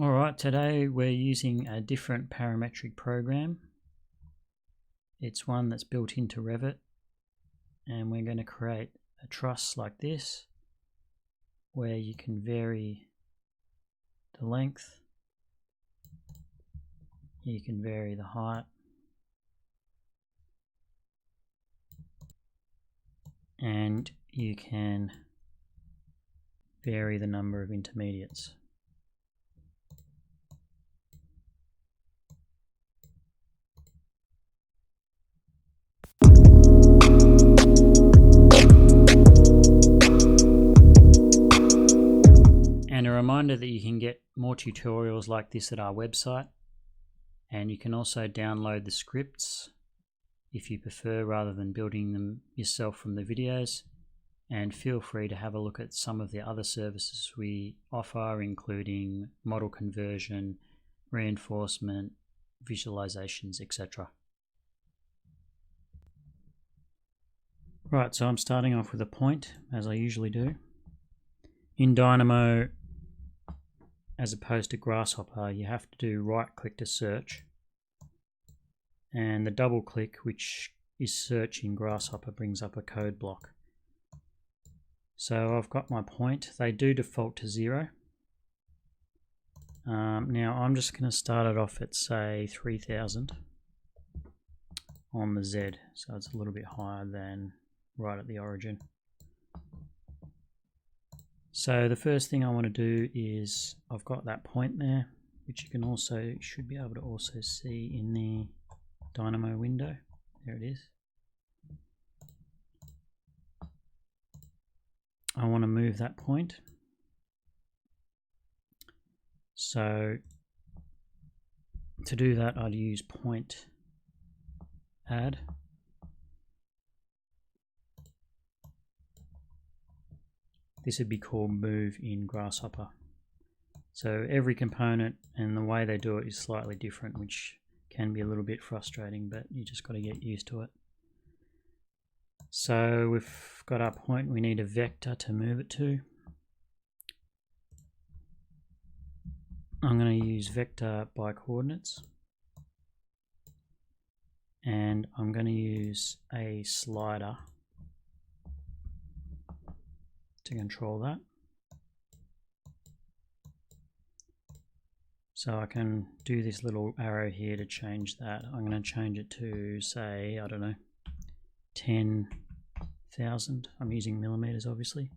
Alright, today we're using a different parametric program. It's one that's built into Revit, and we're going to create a truss like this where you can vary the length, you can vary the height, and you can vary the number of intermediates. And a reminder that you can get more tutorials like this at our website, and you can also download the scripts if you prefer rather than building them yourself from the videos. And feel free to have a look at some of the other services we offer, including model conversion, reinforcement, visualisations, etc. Right, so I'm starting off with a point, as I usually do. In Dynamo, as opposed to Grasshopper, you have to do right click to search, and the double click, which is search in Grasshopper, brings up a code block. So I've got my point. They do default to 0. Now I'm just going to start it off at, say, 3000 on the Z, so it's a little bit higher than right at the origin. So the first thing I want to do is, I've got that point there, which you can also, should be able to also see in the Dynamo window. There it is. I want to move that point. So to do that, I'd use point add. This would be called move in Grasshopper. So every component and the way they do it is slightly different, which can be a little bit frustrating, but you just got to get used to it. So we've got our point, we need a vector to move it to. I'm going to use vector by coordinates, and I'm going to use a slider to control that. So I can do this little arrow here to change that. I'm going to change it to, say, I don't know, 10,000. I'm using millimeters, obviously.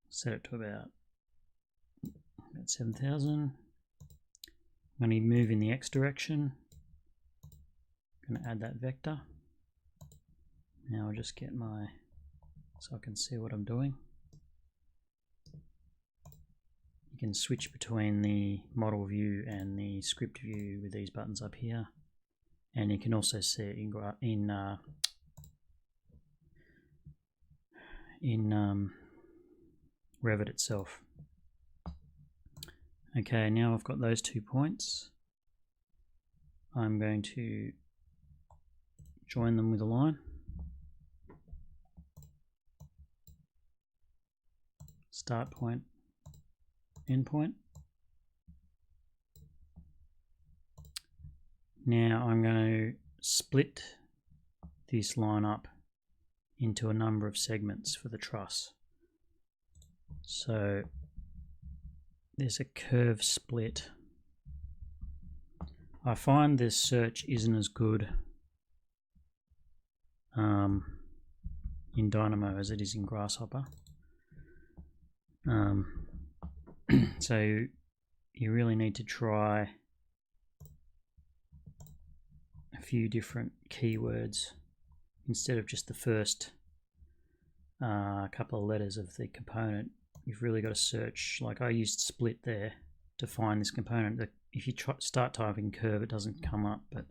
Set it to about 7,000. I'm going to move in the X direction. I'm going to add that vector. Now I'll just get my, so I can see what I'm doing. You can switch between the model view and the script view with these buttons up here, and you can also see it in Revit itself. Okay, now I've got those 2 points. I'm going to join them with a line. Start point, end point. Now I'm going to split this line up into a number of segments for the truss. So there's a curve split. I find this search isn't as good in Dynamo as it is in Grasshopper. So you really need to try a few different keywords instead of just the first couple of letters of the component. You've really got to search. Like I used split there to find this component. If you start typing curve, it doesn't come up, but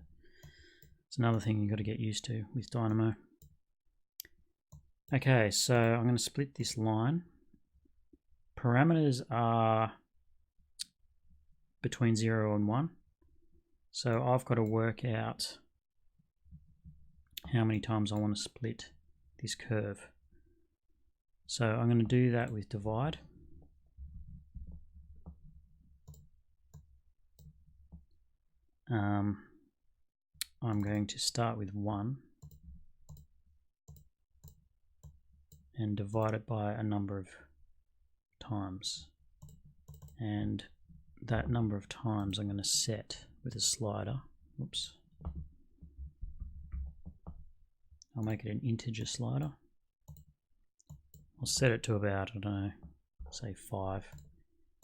it's another thing you've got to get used to with Dynamo. Okay, so I'm going to split this line. Parameters are between 0 and 1. So I've got to work out how many times I want to split this curve. So I'm going to do that with divide. I'm going to start with 1 and divide it by a number of times, and that number of times I'm going to set with a slider. Whoops. I'll make it an integer slider. I'll set it to about, I don't know, say 5.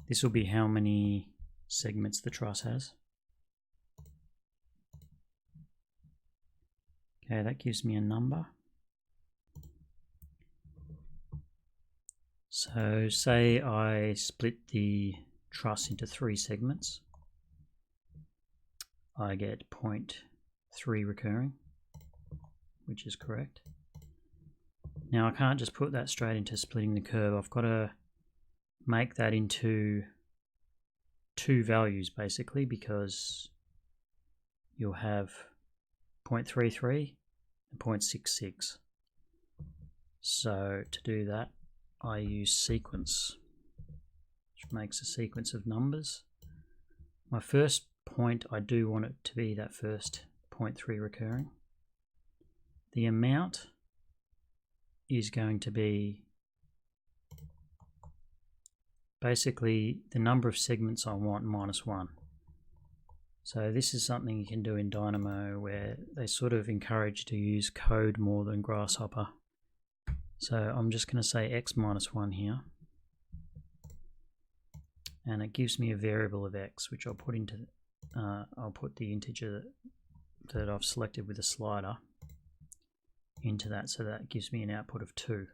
This will be how many segments the truss has. Okay, that gives me a number. So say I split the truss into 3 segments. I get 0.3 recurring, which is correct. Now I can't just put that straight into splitting the curve. I've got to make that into 2 values basically, because you'll have 0.33 and 0.66. So to do that, I use sequence, which makes a sequence of numbers. My first point, I do want it to be that first 0.3 recurring. The amount is going to be basically the number of segments I want minus 1. So this is something you can do in Dynamo, where they sort of encourage you to use code more than Grasshopper. So I'm just going to say x minus 1 here, and it gives me a variable of x, which I'll put into I'll put the integer that I've selected with a slider into that, so that gives me an output of 2.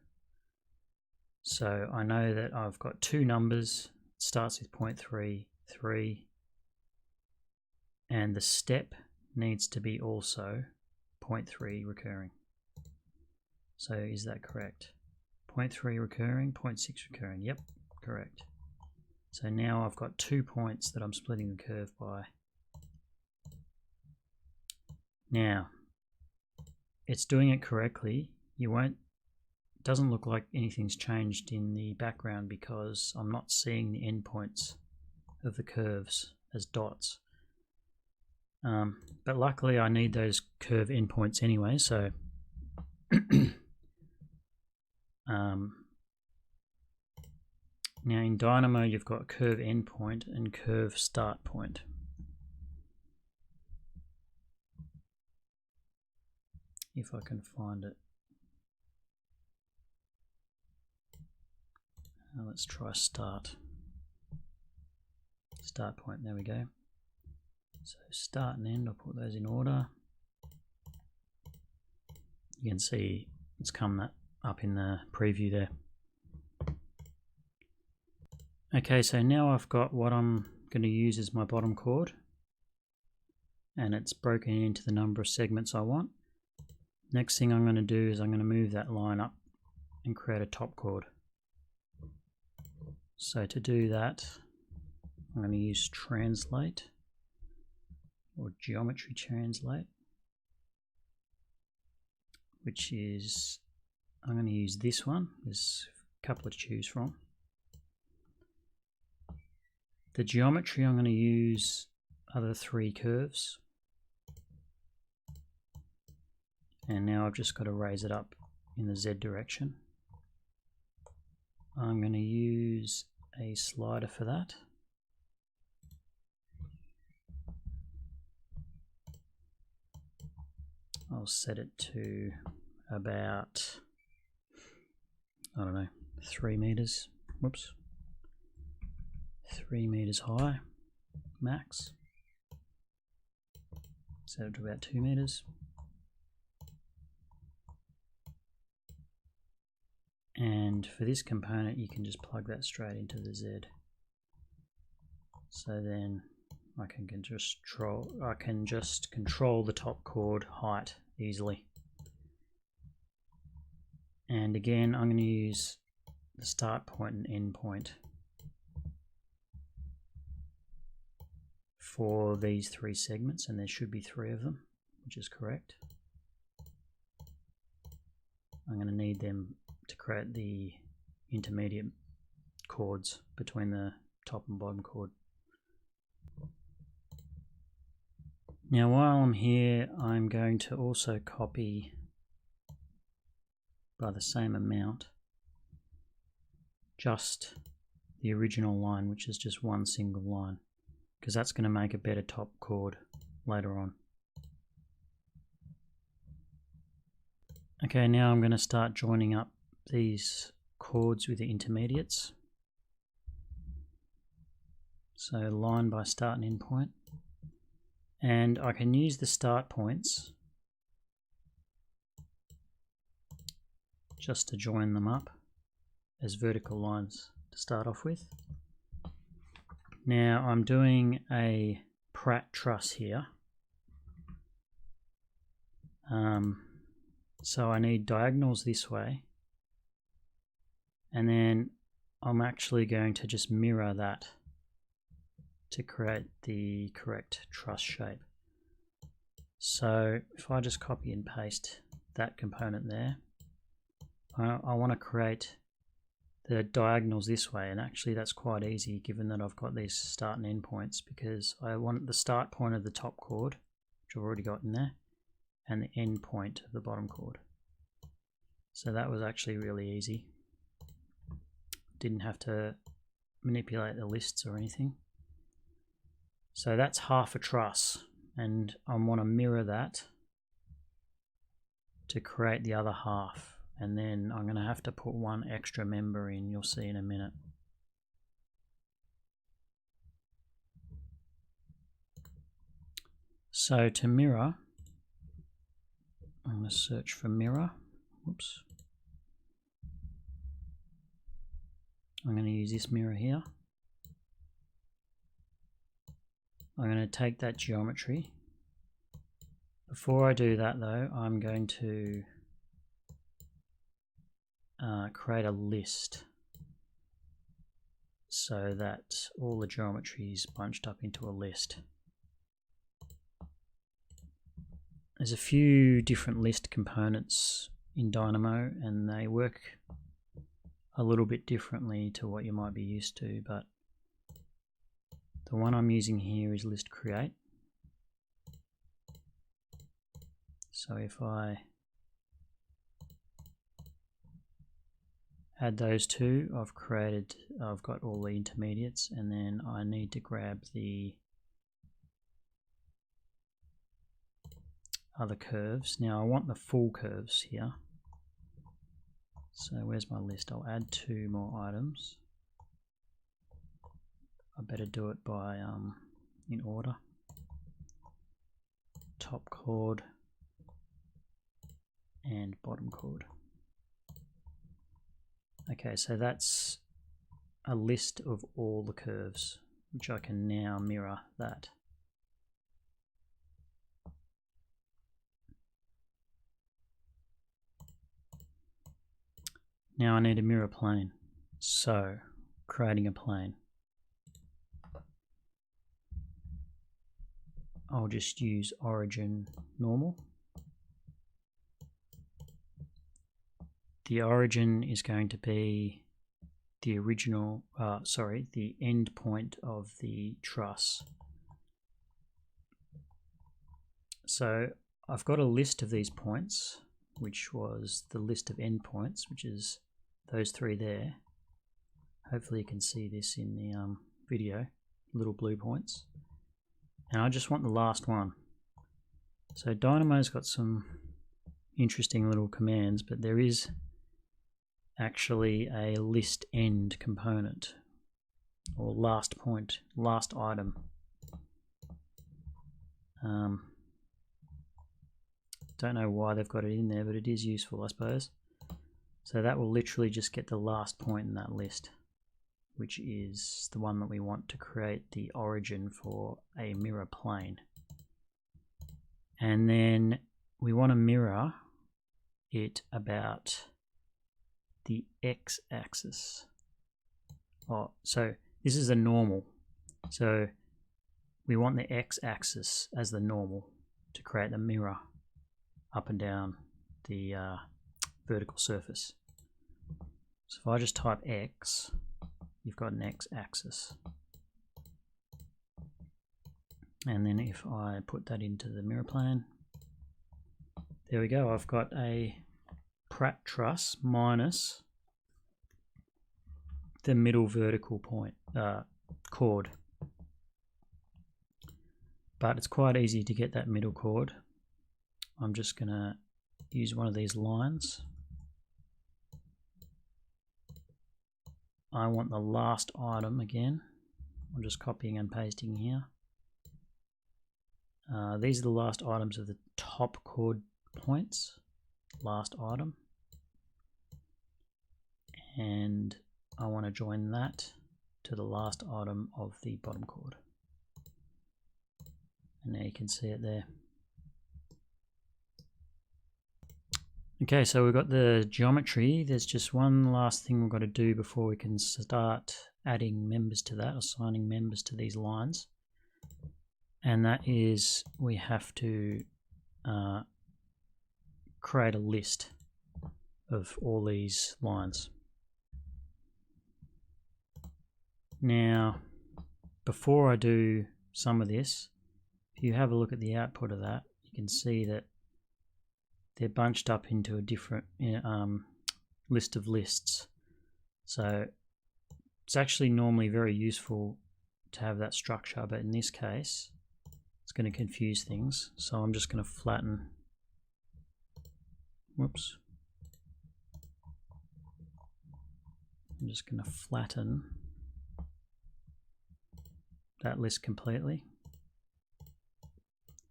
So I know that I've got 2 numbers. It starts with 0.33, and the step needs to be also 0.3 recurring. So is that correct? 0.3 recurring, 0.6 recurring. Yep, correct. So now I've got 2 points that I'm splitting the curve by. Now, it's doing it correctly. It doesn't look like anything's changed in the background because I'm not seeing the endpoints of the curves as dots. But luckily I need those curve endpoints anyway, so now in Dynamo you've got curve endpoint and curve start point. If I can find it. Let's try start point. There we go. So start and end, I'll put those in order. You can see it's come up in the preview there. Okay, so now I've got what I'm going to use as my bottom chord, and it's broken into the number of segments I want. Next thing I'm going to do is I'm going to move that line up and create a top chord. So to do that, I'm going to use translate or geometry translate, which is, I'm going to use this one. There's a couple to choose from. The geometry I'm going to use are the 3 curves. And now I've just got to raise it up in the Z direction. I'm going to use a slider for that. I'll set it to about, I don't know, 3 meters. Whoops. 3 meters high, max. Set it to about 2 meters. And for this component, you can just plug that straight into the Z. So then I can just control the top chord height easily. And again, I'm going to use the start point and end point for these 3 segments, and there should be 3 of them, which is correct. I'm going to need them to create the intermediate chords between the top and bottom chord. Now while I'm here, I'm going to also copy by the same amount just the original line, which is just one single line, because that's going to make a better top chord later on. Okay, now I'm going to start joining up these chords with the intermediates. So line by start and end point. And I can use the start points just to join them up as vertical lines to start off with. Now I'm doing a Pratt Truss here. So I need diagonals this way, and then I'm actually going to just mirror that to create the correct truss shape. So if I just copy and paste that component there, I want to create the diagonals this way, and actually that's quite easy given that I've got these start and end points, because I want the start point of the top chord, which I've already got in there, and the end point of the bottom chord. So that was actually really easy. Didn't have to manipulate the lists or anything. So that's half a truss, and I want to mirror that to create the other half, and then I'm going to have to put one extra member in, you'll see in a minute. So to mirror, I'm going to search for mirror. Whoops. I'm going to use this mirror here. I'm going to take that geometry. Before I do that though, I'm going to create a list so that all the geometry is bunched up into a list. There's a few different list components in Dynamo, and they work a little bit differently to what you might be used to, but the one I'm using here is list create. So if I add those two, I've got all the intermediates, and then I need to grab the other curves. Now I want the full curves here. So where's my list? I'll add 2 more items. I better do it by in order. Top chord and bottom chord. Okay, so that's a list of all the curves, which I can now mirror that. Now I need a mirror plane, so creating a plane. I'll just use origin normal. The origin is going to be the original, the end point of the truss. So I've got a list of these points, which was the list of endpoints, which is those 3 there. Hopefully you can see this in the video, little blue points. And I just want the last one. So Dynamo's got some interesting little commands, but there is actually a list end component, or last point, last item. Don't know why they've got it in there, but it is useful, I suppose. So that will literally just get the last point in that list, which is the one that we want to create the origin for a mirror plane. And then we want to mirror it about the x-axis. So this is a normal. So we want the x-axis as the normal to create the mirror up and down the vertical surface. So if I just type x, you've got an x-axis. And then if I put that into the mirror plane, there we go. I've got a Pratt Truss minus the middle vertical point chord. But it's quite easy to get that middle chord. I'm just going to use one of these lines. I want the last item again. I'm just copying and pasting here. These are the last items of the top chord points. Last item. And I want to join that to the last item of the bottom chord. And now you can see it there. Okay, so we've got the geometry. There's just one last thing we've got to do before we can start adding members to that, assigning members to these lines. And that is we have to create a list of all these lines. Now, before I do some of this, if you have a look at the output of that, you can see that they're bunched up into a different list of lists. So it's actually normally very useful to have that structure, but in this case, it's going to confuse things. So I'm just going to flatten. Whoops. I'm just going to flatten that list completely.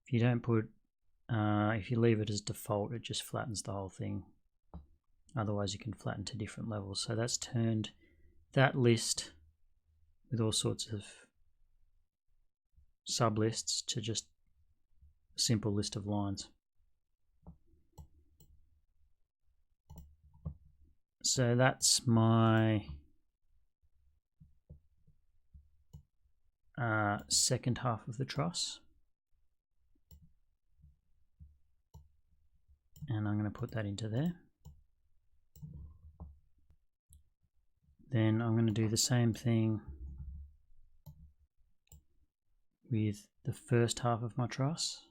If you don't put, if you leave it as default, it just flattens the whole thing. Otherwise you can flatten to different levels. So that's turned that list with all sorts of sublists to just a simple list of lines. So that's my second half of the truss. And I'm going to put that into there. Then I'm going to do the same thing with the first half of my truss.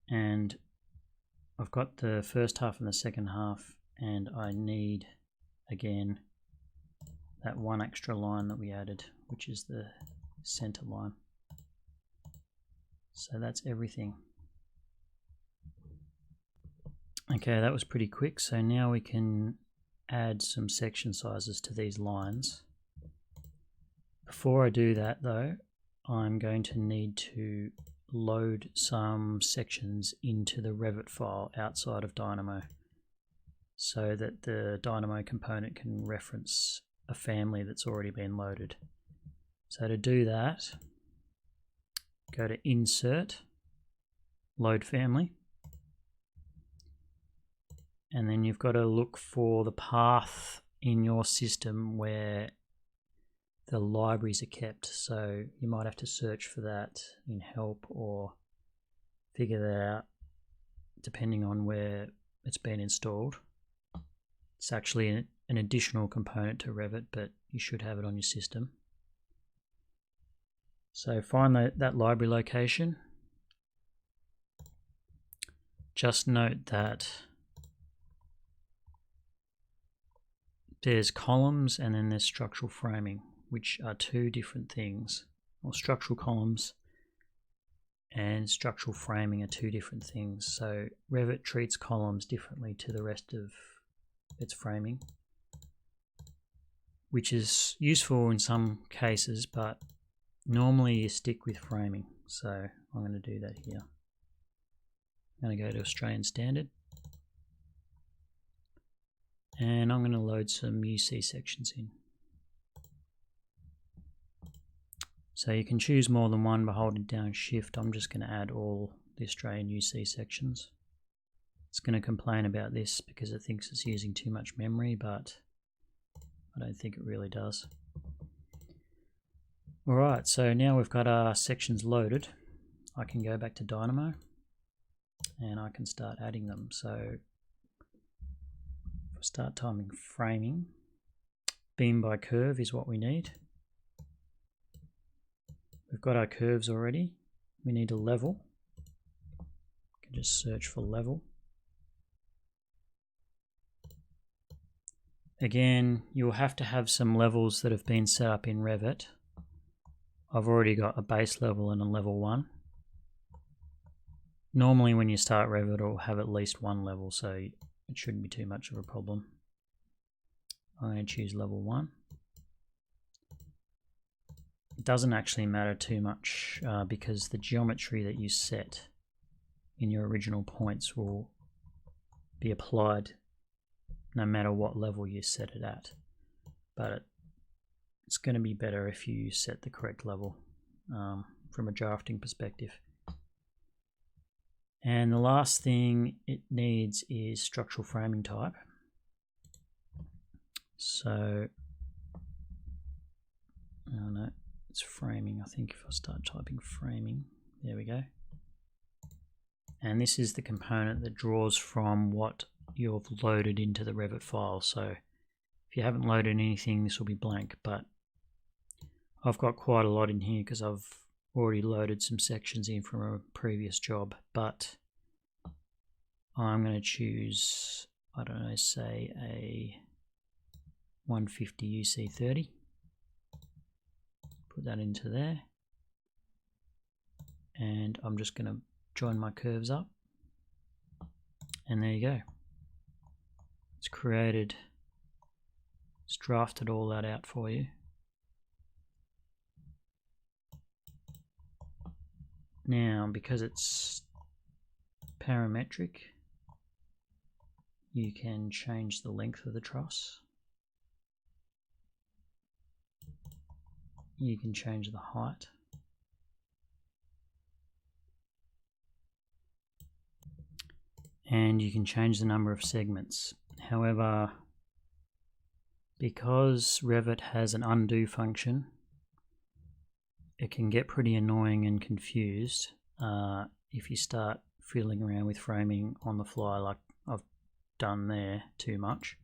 And I've got the first half and the second half, and I need again that one extra line that we added, which is the center line. So that's everything. Okay, that was pretty quick. So now we can add some section sizes to these lines. Before I do that though, I'm going to need to load some sections into the Revit file outside of Dynamo so that the Dynamo component can reference a family that's already been loaded. So to do that, go to Insert, Load Family, and then you've got to look for the path in your system where the libraries are kept. So you might have to search for that in help or figure that out depending on where it's been installed. It's actually an additional component to Revit, but you should have it on your system. So find that library location. Just note that there's columns and then there's structural framing, which are two different things. Or structural columns and structural framing are two different things. So Revit treats columns differently to the rest of its framing, which is useful in some cases, but normally you stick with framing. So I'm going to do that here. I'm going to go to Australian Standard. And I'm going to load some UC sections in. So you can choose more than one by holding down Shift. I'm just going to add all the Australian UC sections. It's going to complain about this because it thinks it's using too much memory, but I don't think it really does. Alright, so now we've got our sections loaded. I can go back to Dynamo. and I can start adding them. So if I start typing framing, beam by curve is what we need. We've got our curves already. We need a level. You can just search for level. Again, you'll have to have some levels that have been set up in Revit. I've already got a base level and a level 1. Normally when you start Revit, it'll have at least one level, so it shouldn't be too much of a problem. I'm going to choose level 1. It doesn't actually matter too much because the geometry that you set in your original points will be applied no matter what level you set it at. But it's going to be better if you set the correct level from a drafting perspective. And the last thing it needs is structural framing type. So, oh no, it's framing. I think if I start typing framing, there we go. And this is the component that draws from what you've loaded into the Revit file. So if you haven't loaded anything, this will be blank, but I've got quite a lot in here because I've already loaded some sections in from a previous job. But I'm going to choose, I don't know, say a 150 UC30. Put that into there. And I'm just going to join my curves up. And there you go. It's created, it's drafted all that out for you. Now, because it's parametric, you can change the length of the truss. You can change the height. And you can change the number of segments. However, because Revit has an undo function, it can get pretty annoying and confused if you start fiddling around with framing on the fly like I've done there too much.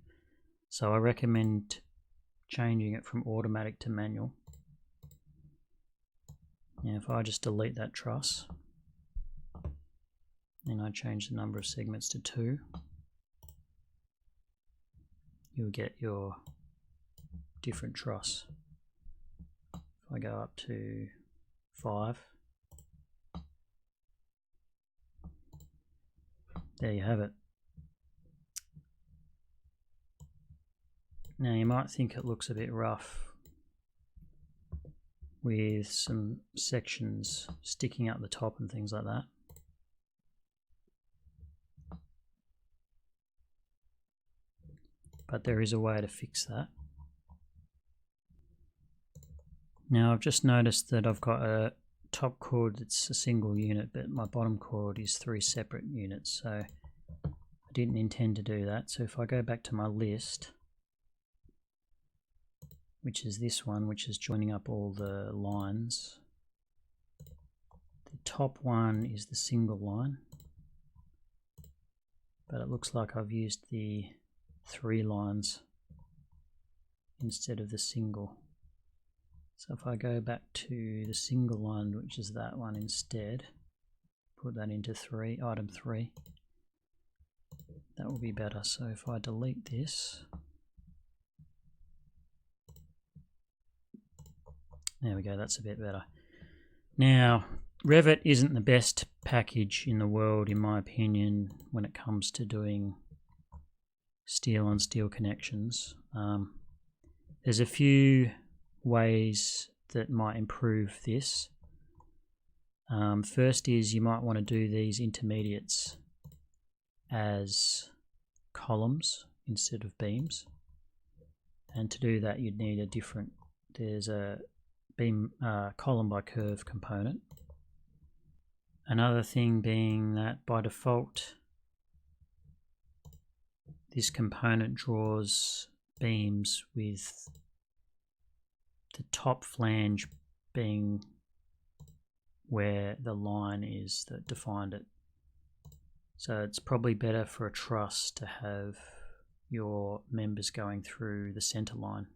So I recommend changing it from automatic to manual. Now if I just delete that truss, and I change the number of segments to 2, you'll get your different truss. If I go up to 5, there you have it. Now you might think it looks a bit rough with some sections sticking out the top and things like that. But there is a way to fix that. Now I've just noticed that I've got a top chord that's a single unit, but my bottom chord is 3 separate units, so I didn't intend to do that. So if I go back to my list, which is this one, which is joining up all the lines, the top one is the single line, but it looks like I've used the 3 lines instead of the single. So if I go back to the single line, which is that one instead, put that into 3, item 3, that will be better. So if I delete this, there we go, that's a bit better. Now, Revit isn't the best package in the world, in my opinion, when it comes to doing steel on steel connections. There's a few ways that might improve this. First is you might want to do these intermediates as columns instead of beams, and to do that you'd need a different, there's a beam column by curve component. Another thing being that by default this component draws beams with the top flange being where the line is that defined it. So it's probably better for a truss to have your members going through the center line,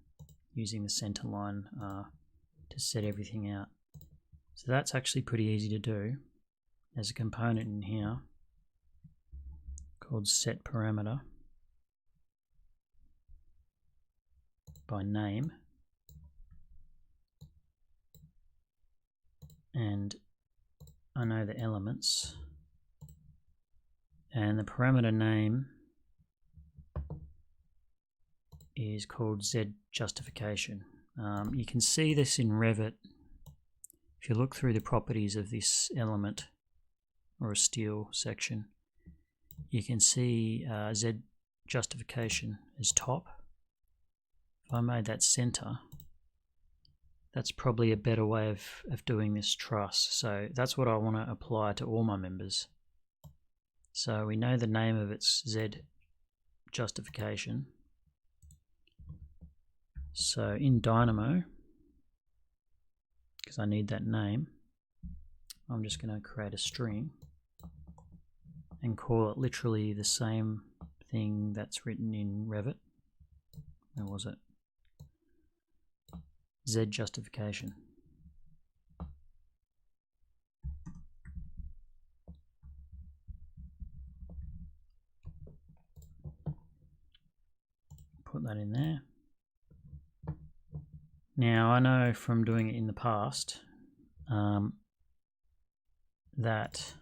using the center line to set everything out. So that's actually pretty easy to do. There's a component in here called set parameter by name, and I know the elements, and the parameter name is called Z justification. You can see this in Revit. If you look through the properties of this element or a steel section, you can see Z justification is top. If I made that center, that's probably a better way of doing this truss. So that's what I want to apply to all my members. So we know the name of its Z justification. So in Dynamo, because I need that name, I'm just going to create a string and call it literally the same thing that's written in Revit. Where was it? Z justification. Put that in there. Now I know from doing it in the past that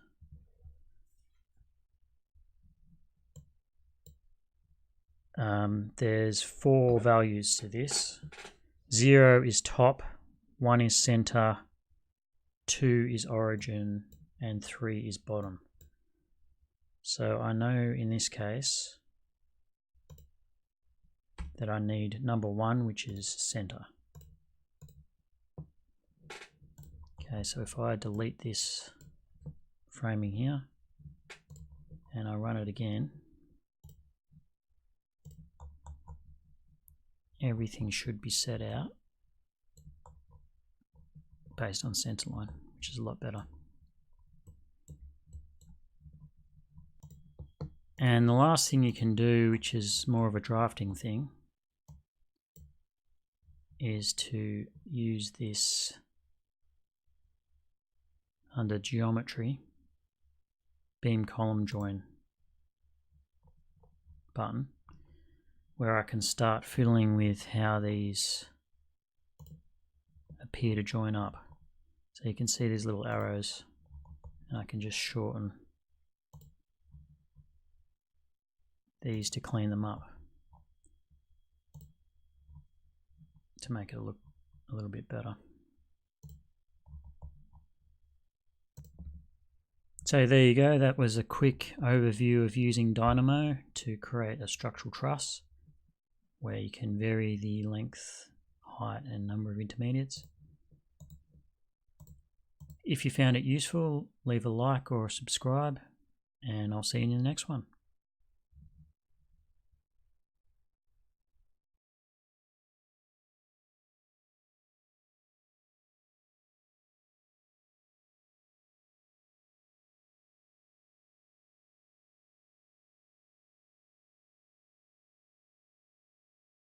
there's 4 values to this. 0 is top, 1 is center, 2 is origin, and 3 is bottom. So I know in this case that I need number 1, which is center. Okay, so if I delete this framing here and I run it again, everything should be set out based on centerline, which is a lot better. And the last thing you can do, which is more of a drafting thing, is to use this under geometry, beam column join button, where I can start fiddling with how these appear to join up. So you can see these little arrows, and I can just shorten these to clean them up to make it look a little bit better. So there you go, that was a quick overview of using Dynamo to create a structural truss where you can vary the length, height and number of intermediates. If you found it useful, leave a like or subscribe, and I'll see you in the next one.